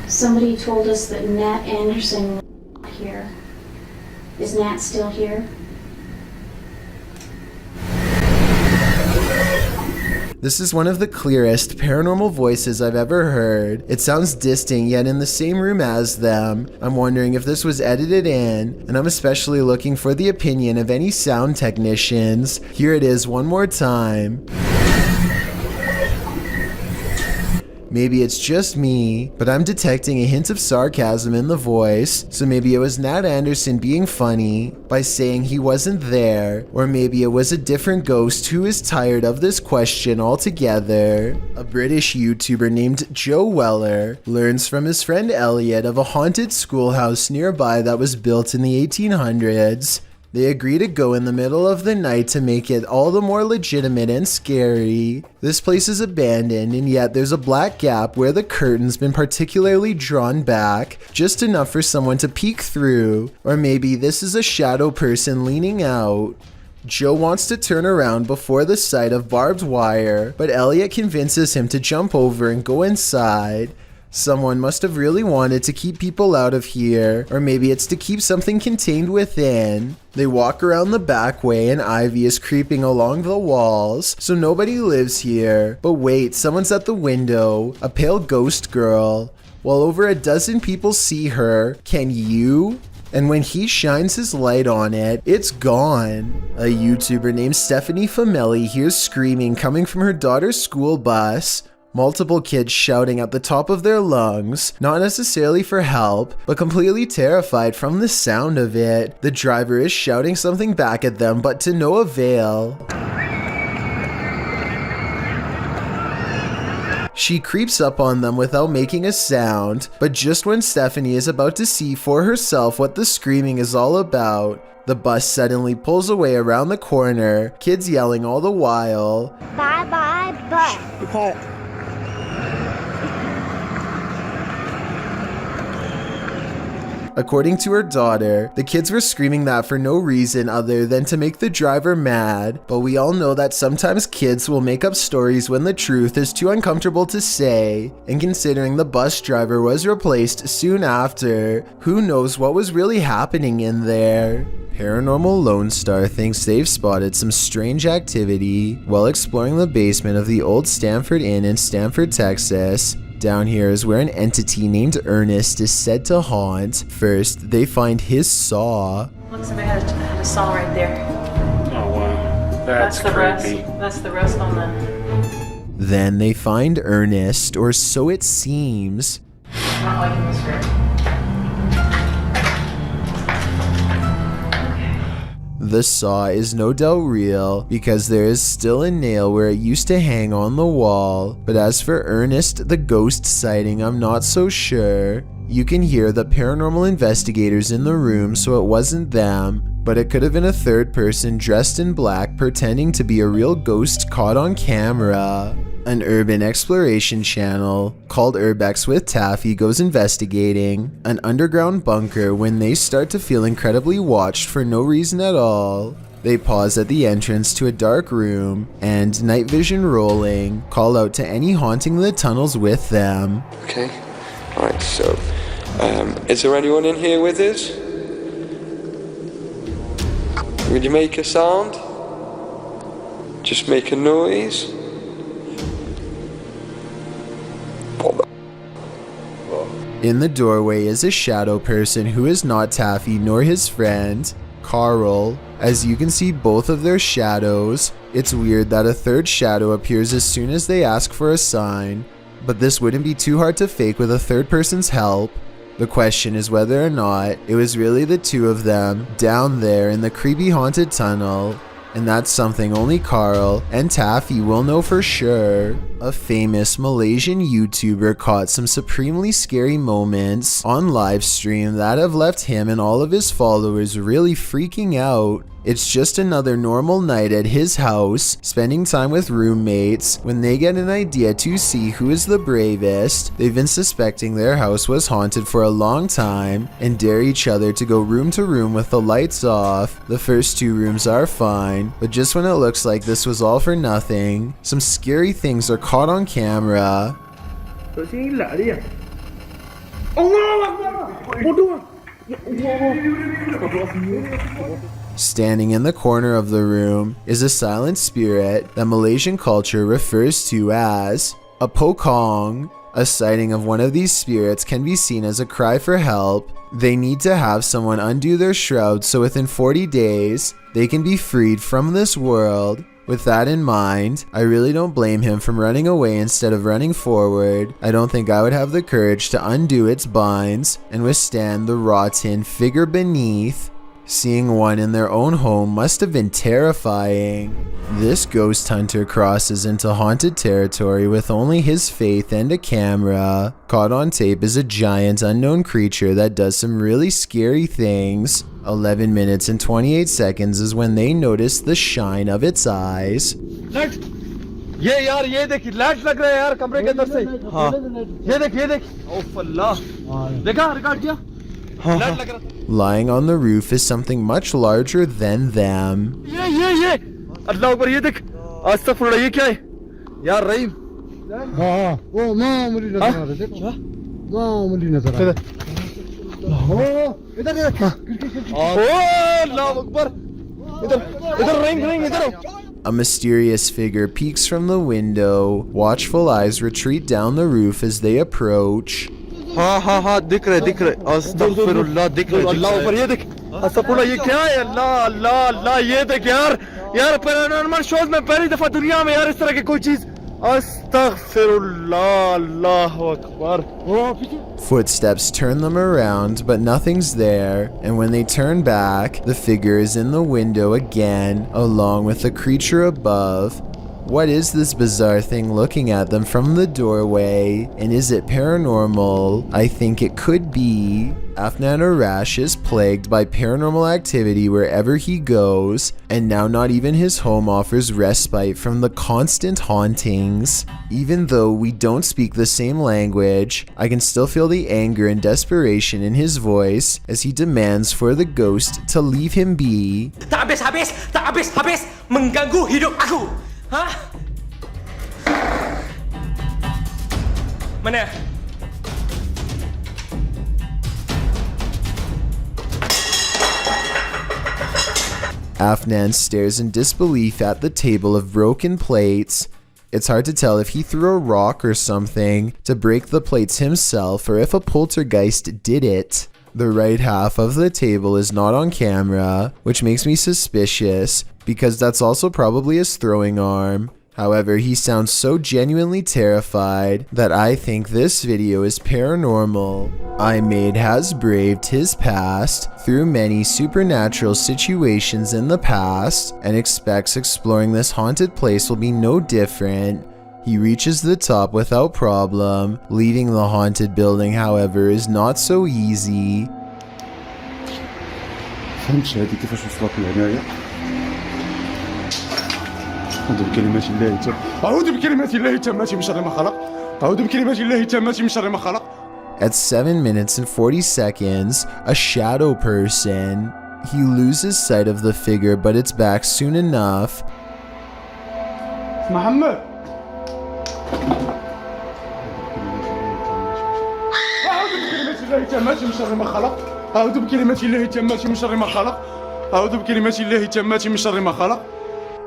Somebody told us that Nat Anderson was here. Is Nat still here? This is one of the clearest paranormal voices I've ever heard. It sounds distant, yet in the same room as them. I'm wondering if this was edited in, and I'm especially looking for the opinion of any sound technicians. Here it is one more time. Maybe it's just me, but I'm detecting a hint of sarcasm in the voice, so maybe it was Nat Anderson being funny by saying he wasn't there, or maybe it was a different ghost who is tired of this question altogether. A British YouTuber named Joe Weller learns from his friend Elliot of a haunted schoolhouse nearby that was built in the 1800s. They agree to go in the middle of the night to make it all the more legitimate and scary. This place is abandoned, and yet there's a black gap where the curtain's been particularly drawn back, just enough for someone to peek through. Or maybe this is a shadow person leaning out. Joe wants to turn around before the sight of barbed wire, but Elliot convinces him to jump over and go inside. Someone must have really wanted to keep people out of here, or maybe it's to keep something contained within. They walk around the back way and ivy is creeping along the walls, so nobody lives here. But wait, someone's at the window, a pale ghost girl. While over a dozen people see her, can you? And when he shines his light on it, it's gone. A YouTuber named Stephanie Famelli hears screaming coming from her daughter's school bus. Multiple kids shouting at the top of their lungs, not necessarily for help, but completely terrified from the sound of it. The driver is shouting something back at them, but to no avail. She creeps up on them without making a sound, but just when Stephanie is about to see for herself what the screaming is all about, the bus suddenly pulls away around the corner, kids yelling all the while. Bye bye, bus. Be quiet. According to her daughter, the kids were screaming that for no reason other than to make the driver mad, but we all know that sometimes kids will make up stories when the truth is too uncomfortable to say, and considering the bus driver was replaced soon after, who knows what was really happening in there. Paranormal Lone Star thinks they've spotted some strange activity while exploring the basement of the old Stanford Inn in Stanford, Texas. Down here is where an entity named Ernest is said to haunt. First, they find his saw. Look, somebody had a saw right there. Oh wow, that's the creepy. rest. That's the rest on the... Then they find Ernest, or so it seems. Not liking the script. The saw is no doubt real because there is still a nail where it used to hang on the wall, but as for Ernest the ghost sighting, I'm not so sure. You can hear the paranormal investigators in the room, so it wasn't them, but it could have been a third person dressed in black pretending to be a real ghost caught on camera. An urban exploration channel called Urbex with Taffy goes investigating an underground bunker when they start to feel incredibly watched for no reason at all. They pause at the entrance to a dark room and, night vision rolling, call out to any haunting the tunnels with them. Okay, alright, so, is there anyone in here with us? Will you make a sound? Just make a noise? In the doorway is a shadow person who is not Taffy nor his friend, Carl. As you can see both of their shadows. It's weird that a third shadow appears as soon as they ask for a sign, but this wouldn't be too hard to fake with a third person's help. The question is whether or not it was really the two of them down there in the creepy haunted tunnel, and that's something only Carl and Taffy will know for sure. A famous Malaysian YouTuber caught some supremely scary moments on live stream that have left him and all of his followers really freaking out. It's just another normal night at his house, spending time with roommates, when they get an idea to see who is the bravest. They've been suspecting their house was haunted for a long time, and dare each other to go room to room with the lights off. The first 2 rooms are fine, but just when it looks like this was all for nothing, some scary things are caught on camera. Standing in the corner of the room is a silent spirit that Malaysian culture refers to as a pokong. A sighting of one of these spirits can be seen as a cry for help. They need to have someone undo their shroud so within 40 days, they can be freed from this world. With that in mind, I really don't blame him from running away instead of running forward. I don't think I would have the courage to undo its binds and withstand the rotten figure beneath. Seeing one in their own home must have been terrifying. This ghost hunter crosses into haunted territory with only his faith and a camera. Caught on tape is a giant unknown creature that does some really scary things. 11 minutes and 28 seconds is when they notice the shine of its eyes. ये यार ये देख light लग रहा है यार कमरे के अंदर से हाँ ये देख ओफ अल्लाह देखा रिकॉर्ड किया लाइट लग रहा Lying on the roof is something much larger than them. ये अल्लाह ऊपर ये देख अस्तगफुरुल्लाह ये क्या है यार रहीम हाँ वो मामूली नजर आ रहा है मामूली नजर आ रहा है इधर ओ अल्लाह अकबर इधर रहीम इधर A mysterious figure peeks from the window. Watchful eyes retreat down the roof as they approach. हाँ दिख रहे अस्तगफिरुल्लाह दिख रहे अल्लाह ऊपर ये देख अस्तगफिरुल्लाह ये क्या है अल्लाह ये देख यार पैरानॉर्मल शोज में पहली दफा दुनिया में यार इस तरह की कोई चीज अस्तगफिरुल्लाह अल्लाहु Akbar Footsteps turn them around, but nothing's there, and when they turn back, the figure is in the window again, along with the creature above. What is this bizarre thing looking at them from the doorway? And is it paranormal? I think it could be. Afnan Arash is plagued by paranormal activity wherever he goes, and now not even his home offers respite from the constant hauntings. Even though we don't speak the same language, I can still feel the anger and desperation in his voice as he demands for the ghost to leave him be. Tak habis mengganggu hidup aku. Hah? Mana? Afnan stares in disbelief at the table of broken plates. It's hard to tell if he threw a rock or something to break the plates himself or if a poltergeist did it. The right half of the table is not on camera, which makes me suspicious because that's also probably his throwing arm. However, he sounds so genuinely terrified that I think this video is paranormal. iMade has braved his past through many supernatural situations in the past and expects exploring this haunted place will be no different. He reaches the top without problem. Leaving the haunted building, however, is not so easy. فهمتش هذه كيفاش وصلت لهنايا أعوذ بكلمات الله التامات من شر ما خلق أعوذ بكلمات الله التامات من شر ما خلق. At 7 minutes and 40 seconds, a shadow person. He loses sight of the figure, but it's back soon enough. محمد أعوذ بكلمات الله التامات من شر ما خلق أعوذ بكلمات الله التامات من شر ما خلق أعوذ بكلمات الله التامات من شر ما خلق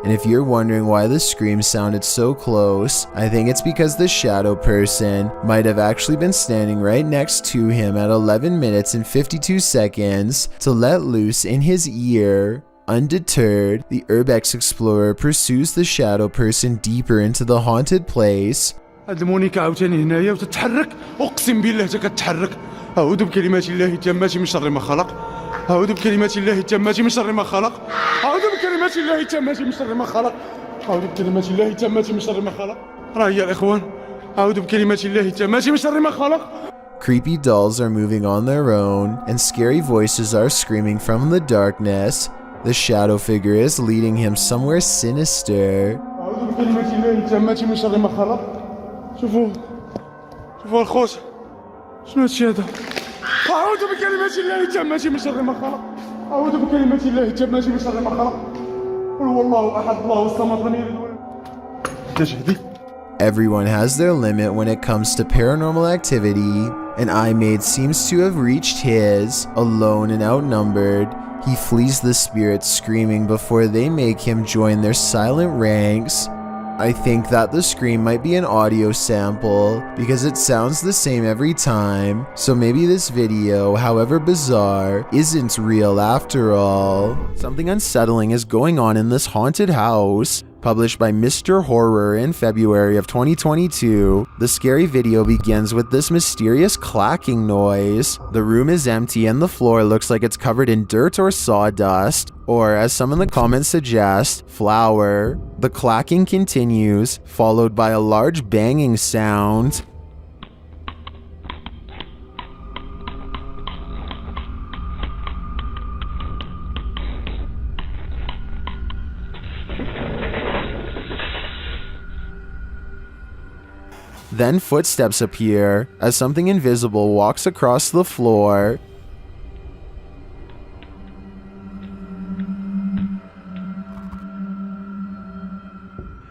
And if you're wondering why the scream sounded so close, I think it's because the shadow person might have actually been standing right next to him at 11 minutes and 52 seconds to let loose in his ear. Undeterred, the Urbex explorer pursues the shadow person deeper into the haunted place. هاد المونيكا عاوتاني هنايا وتتحرك، اقسم بالله تتحرك. اعوذ بكلمات الله التامات من شر ما خلق. اعوذ بكلمات الله التامات من شر ما خلق. اعوذ بكلمات الله التامات من شر ما خلق. اعوذ بكلمات الله التامات من شر ما خلق. راه يا الاخوان، اعوذ بكلمات الله التامات من شر ما خلق. Creepy dolls are moving on their own, and scary voices are screaming from the darkness. The shadow figure is leading him somewhere sinister. اعوذ بكلمات الله التامات من شر ما خلق. شوفوا الخوت، شنو هادشي هذا؟ أعوذ بكلمات الله التامات من شر ما خلق. أعوذ بكلمات الله التامات من شر ما خلق. قل هو الله أحد الله الصمد لم يلد ولم. Everyone has their limit when it comes to paranormal activity, and iMade seems to have reached his. Alone and outnumbered, he flees the spirits screaming before they make him join their silent ranks. I think that the scream might be an audio sample because it sounds the same every time, so maybe this video, however bizarre, isn't real after all. Something unsettling is going on in this haunted house. Published by Mr. Horror in February of 2022, the scary video begins with this mysterious clacking noise. The room is empty and the floor looks like it's covered in dirt or sawdust, or as some in the comments suggest, flour. The clacking continues, followed by a large banging sound. Then footsteps appear as something invisible walks across the floor.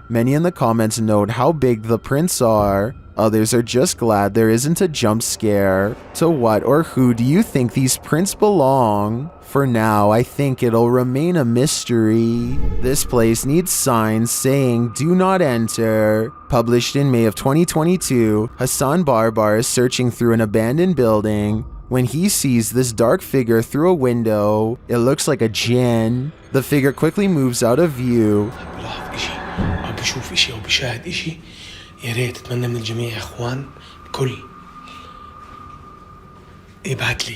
Many in the comments note how big the prints are. Others are just glad there isn't a jump scare. To what or who do you think these prints belong? For now, I think it'll remain a mystery. This place needs signs saying "Do not enter." Published in May of 2022, Hassan Barbar is searching through an abandoned building when he sees this dark figure through a window. It looks like a jinn. The figure quickly moves out of view. بشوف إشي أو بشاهد إشي، يا ريت أتمنى من الجميع يا إخوان كل ابعت لي.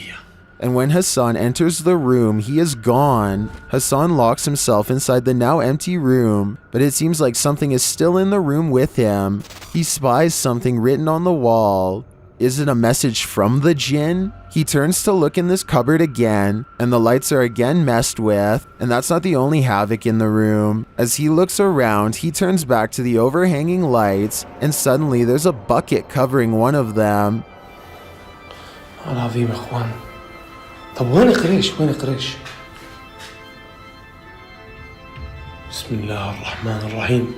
And when Hassan enters the room, he is gone. Hassan locks himself inside the now empty room, but it seems like something is still in the room with him. He spies something written on the wall. Is it a message from the jinn? He turns to look in this cupboard again, and the lights are again messed with, and that's not the only havoc in the room. As he looks around, he turns back to the overhanging lights, and suddenly there's a bucket covering one of them. العظيم يا إخوان. طب وين قريش؟ بسم الله الرحمن الرحيم.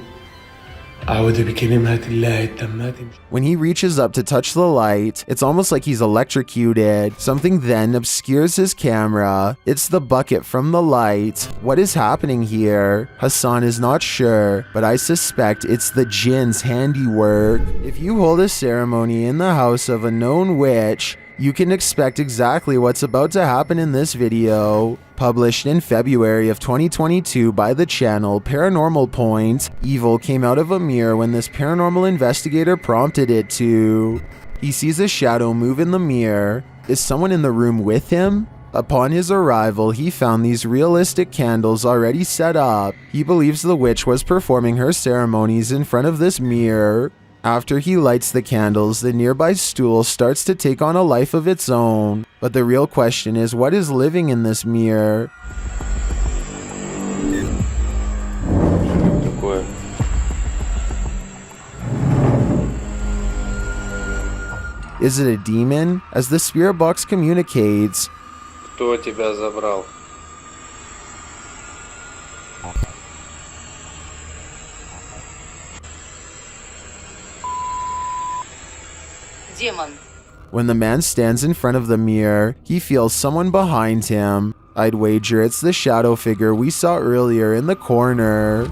When he reaches up to touch the light, it's almost like he's electrocuted. Something then obscures his camera. It's the bucket from the light. What is happening here? Hassan is not sure, but I suspect it's the jinn's handiwork. If you hold a ceremony in the house of a known witch, you can expect exactly what's about to happen in this video. Published in February of 2022 by the channel Paranormal Point, evil came out of a mirror when this paranormal investigator prompted it to. He sees a shadow move in the mirror. Is someone in the room with him? Upon his arrival, he found these realistic candles already set up. He believes the witch was performing her ceremonies in front of this mirror. After he lights the candles, the nearby stool starts to take on a life of its own. But the real question is, what is living in this mirror? Is it a demon? As the spirit box communicates, Кто тебя забрал? Демон. When the man stands in front of the mirror, he feels someone behind him. I'd wager it's the shadow figure we saw earlier in the corner.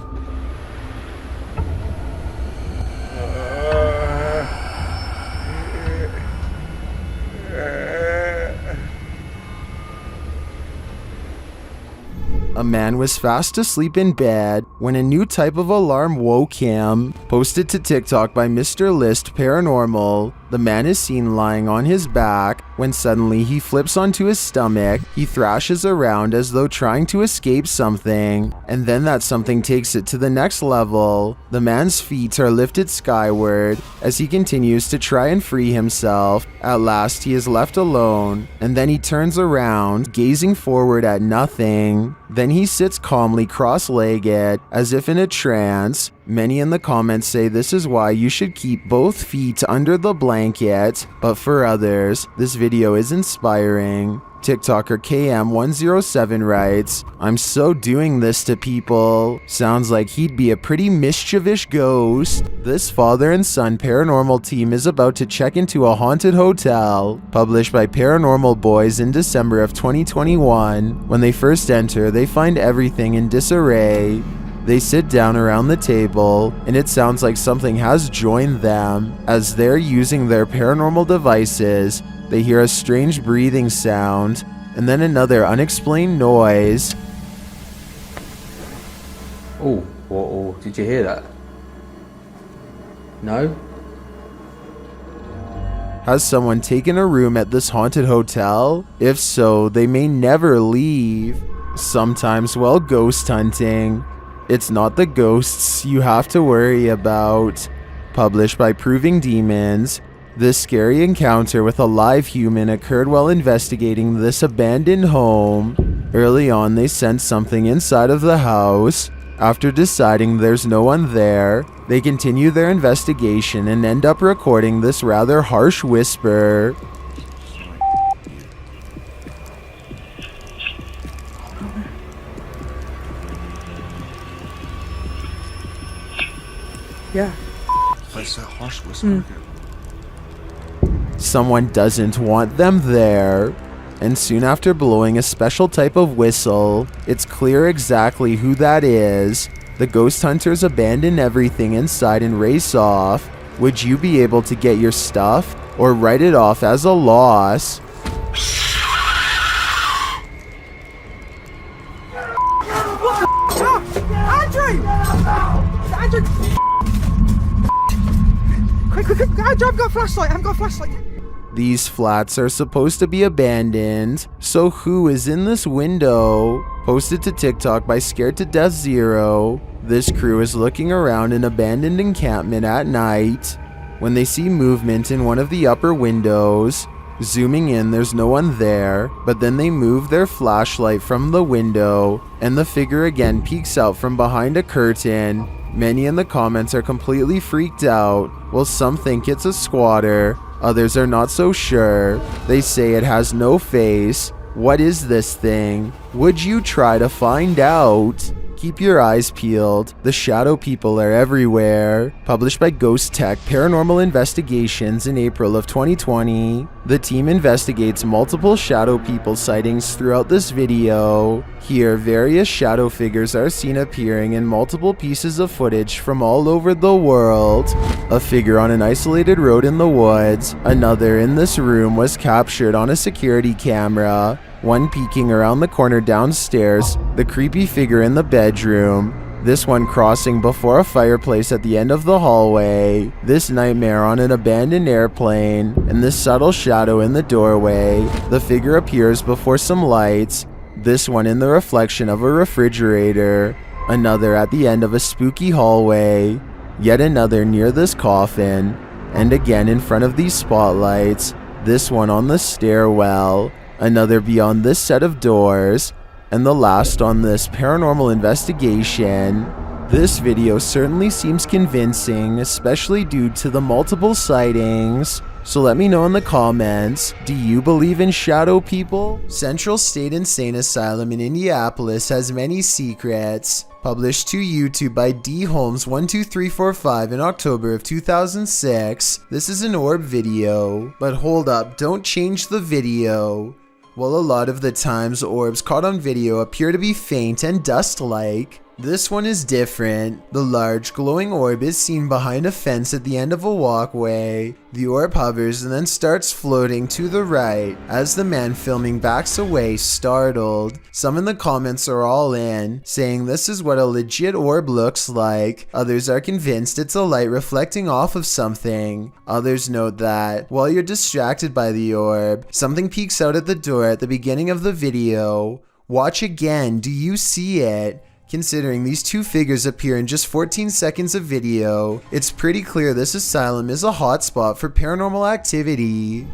A man was fast asleep in bed when a new type of alarm woke him. Posted to TikTok by Mr. List Paranormal, the man is seen lying on his back when suddenly he flips onto his stomach. He thrashes around as though trying to escape something, and then that something takes it to the next level. The man's feet are lifted skyward as he continues to try and free himself. At last he is left alone, and then he turns around, gazing forward at nothing. Then he sits calmly cross-legged, as if in a trance. Many in the comments say this is why you should keep both feet under the blanket, but for others, this video is inspiring. TikToker KM107 writes, "I'm so doing this to people. Sounds like he'd be a pretty mischievous ghost." This father and son paranormal team is about to check into a haunted hotel. Published by Paranormal Boys in December of 2021. When they first enter, they find everything in disarray. They sit down around the table, and it sounds like something has joined them. As they're using their paranormal devices, they hear a strange breathing sound, and then another unexplained noise. Oh, did you hear that? No? Has someone taken a room at this haunted hotel? If so, they may never leave. Sometimes while ghost hunting, it's not the ghosts you have to worry about. Published by Proving Demons, this scary encounter with a live human occurred while investigating this abandoned home. Early on, they sense something inside of the house. After deciding there's no one there, they continue their investigation and end up recording this rather harsh whisper. Yeah. What's that harsh whisper? Someone doesn't want them there. And soon after blowing a special type of whistle, it's clear exactly who that is. The ghost hunters abandon everything inside and race off. Would you be able to get your stuff or write it off as a loss? Andrew! Quick, Andrew, I've got a flashlight, These flats are supposed to be abandoned, so who is in this window? Posted to TikTok by Scared to Death Zero, this crew is looking around an abandoned encampment at night when they see movement in one of the upper windows. Zooming in, there's no one there, but then they move their flashlight from the window, and the figure again peeks out from behind a curtain. Many in the comments are completely freaked out, while some think it's a squatter. Others are not so sure. They say it has no face. What is this thing? Would you try to find out? Keep your eyes peeled. The shadow people are everywhere. Published by Ghost Tech Paranormal Investigations in April of 2020. The team investigates multiple shadow people sightings throughout this video. Here, various shadow figures are seen appearing in multiple pieces of footage from all over the world. A figure on an isolated road in the woods. Another in this room was captured on a security camera. One peeking around the corner downstairs, the creepy figure in the bedroom, this one crossing before a fireplace at the end of the hallway, this nightmare on an abandoned airplane, and this subtle shadow in the doorway. The figure appears before some lights, this one in the reflection of a refrigerator, another at the end of a spooky hallway, yet another near this coffin, and again in front of these spotlights, this one on the stairwell, another beyond this set of doors, and the last on this paranormal investigation. This video certainly seems convincing, especially due to the multiple sightings. So let me know in the comments, do you believe in shadow people? Central State Insane Asylum in Indianapolis has many secrets. Published to YouTube by D Holmes 12345 in October of 2006. This is an orb video, but hold up, don't change the video. While a lot of the times orbs caught on video appear to be faint and dust-like, this one is different. The large glowing orb is seen behind a fence at the end of a walkway. The orb hovers and then starts floating to the right as the man filming backs away, startled. Some in the comments are all in, saying this is what a legit orb looks like. Others are convinced it's a light reflecting off of something. Others note that, while you're distracted by the orb, something peeks out at the door at the beginning of the video. Watch again, do you see it? Considering these two figures appear in just 14 seconds of video, it's pretty clear this asylum is a hotspot for paranormal activity.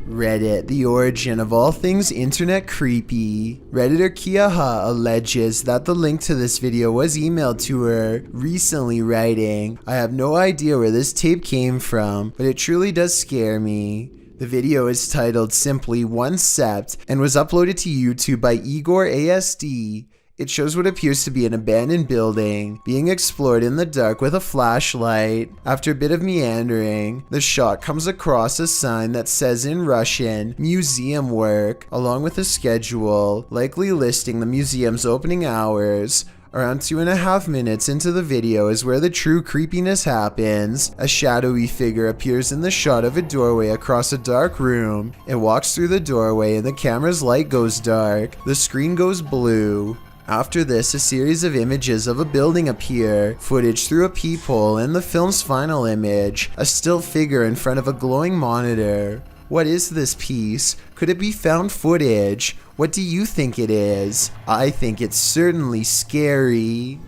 Reddit, the origin of all things internet creepy. Redditor Kiaha alleges that the link to this video was emailed to her recently, writing, "I have no idea where this tape came from, but it truly does scare me." The video is titled simply One Sept and was uploaded to YouTube by Igor ASD. It shows what appears to be an abandoned building being explored in the dark with a flashlight. After a bit of meandering, the shot comes across a sign that says in Russian, "Museum Work," along with a schedule, likely listing the museum's opening hours. Around 2.5 minutes into the video is where the true creepiness happens. A shadowy figure appears in the shot of a doorway across a dark room. It walks through the doorway and the camera's light goes dark. The screen goes blue. After this, a series of images of a building appear, footage through a peephole, and the film's final image, a still figure in front of a glowing monitor. What is this piece? Could it be found footage? What do you think it is? I think it's certainly scary.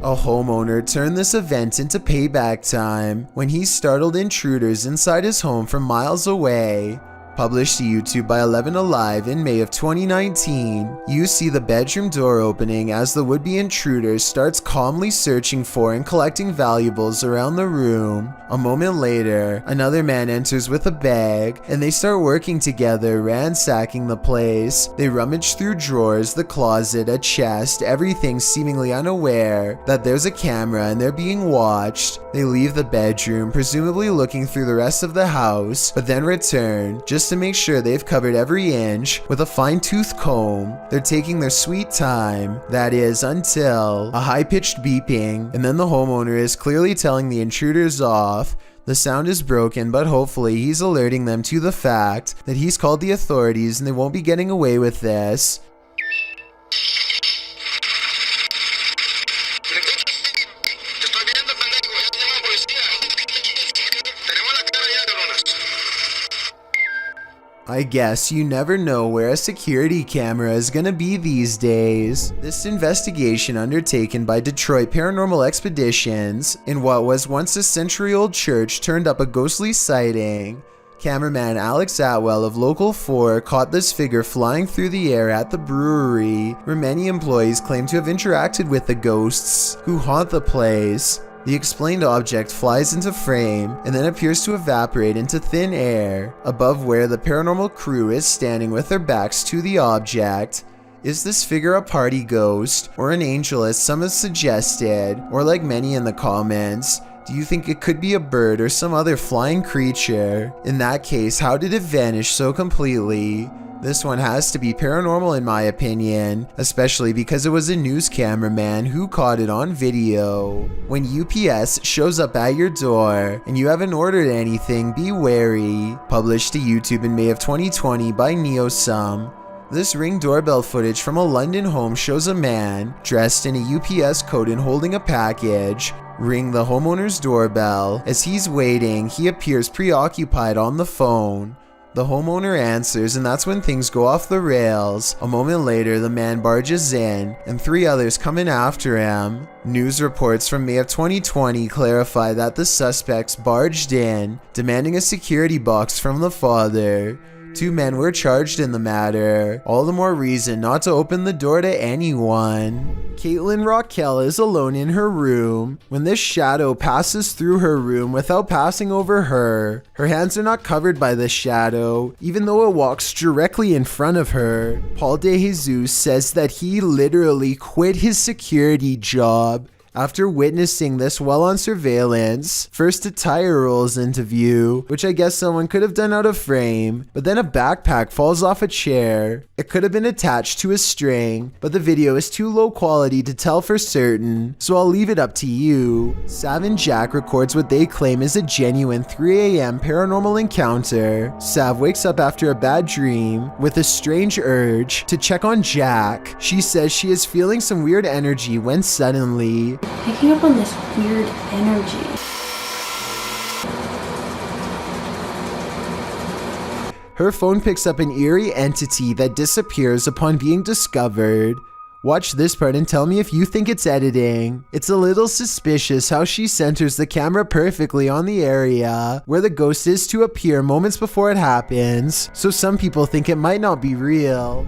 A homeowner turned this event into payback time when he startled intruders inside his home from miles away. Published to YouTube by 11 Alive in May of 2019, you see the bedroom door opening as the would-be intruder starts calmly searching for and collecting valuables around the room. A moment later, another man enters with a bag, and they start working together, ransacking the place. They rummage through drawers, the closet, a chest, everything seemingly unaware that there's a camera and they're being watched. They leave the bedroom, presumably looking through the rest of the house, but then return, just to make sure they've covered every inch with a fine-tooth comb. They're taking their sweet time, that is, until a high-pitched beeping, and then the homeowner is clearly telling the intruders off. The sound is broken, but hopefully he's alerting them to the fact that he's called the authorities and they won't be getting away with this. I guess you never know where a security camera is gonna be these days. This investigation undertaken by Detroit Paranormal Expeditions in what was once a century-old church turned up a ghostly sighting. Cameraman Alex Atwell of Local 4 caught this figure flying through the air at the brewery, where many employees claim to have interacted with the ghosts who haunt the place. The explained object flies into frame and then appears to evaporate into thin air above where the paranormal crew is standing with their backs to the object. Is this figure a party ghost or an angel as some have suggested, or like many in the comments? Do you think it could be a bird or some other flying creature? In that case, how did it vanish so completely? This one has to be paranormal in my opinion, especially because it was a news cameraman who caught it on video. When UPS shows up at your door and you haven't ordered anything, be wary. Published to YouTube in May of 2020 by NeoSum. This Ring doorbell footage from a London home shows a man dressed in a UPS coat and holding a package ring the homeowner's doorbell. As he's waiting, he appears preoccupied on the phone. The homeowner answers, and that's when things go off the rails. A moment later, the man barges in, and 3 others come in after him. News reports from May of 2020 clarify that the suspects barged in, demanding a security box from the father. 2 men were charged in the matter. All the more reason not to open the door to anyone. Caitlin Raquel is alone in her room when this shadow passes through her room without passing over her. Her hands are not covered by the shadow, even though it walks directly in front of her. Paul De Jesus says that he literally quit his security job After witnessing this while on surveillance, first a tire rolls into view, which I guess someone could have done out of frame, but then a backpack falls off a chair. It could have been attached to a string, but the video is too low quality to tell for certain, so I'll leave it up to you. Sav and Jack records what they claim is a genuine 3 a.m. paranormal encounter. Sav wakes up after a bad dream with a strange urge to check on Jack. She says she is feeling some weird energy when suddenly Picking up on this weird energy. her phone picks up an eerie entity that disappears upon being discovered. Watch this part and tell me if you think it's editing. It's a little suspicious how she centers the camera perfectly on the area where the ghost is to appear moments before it happens, so some people think it might not be real.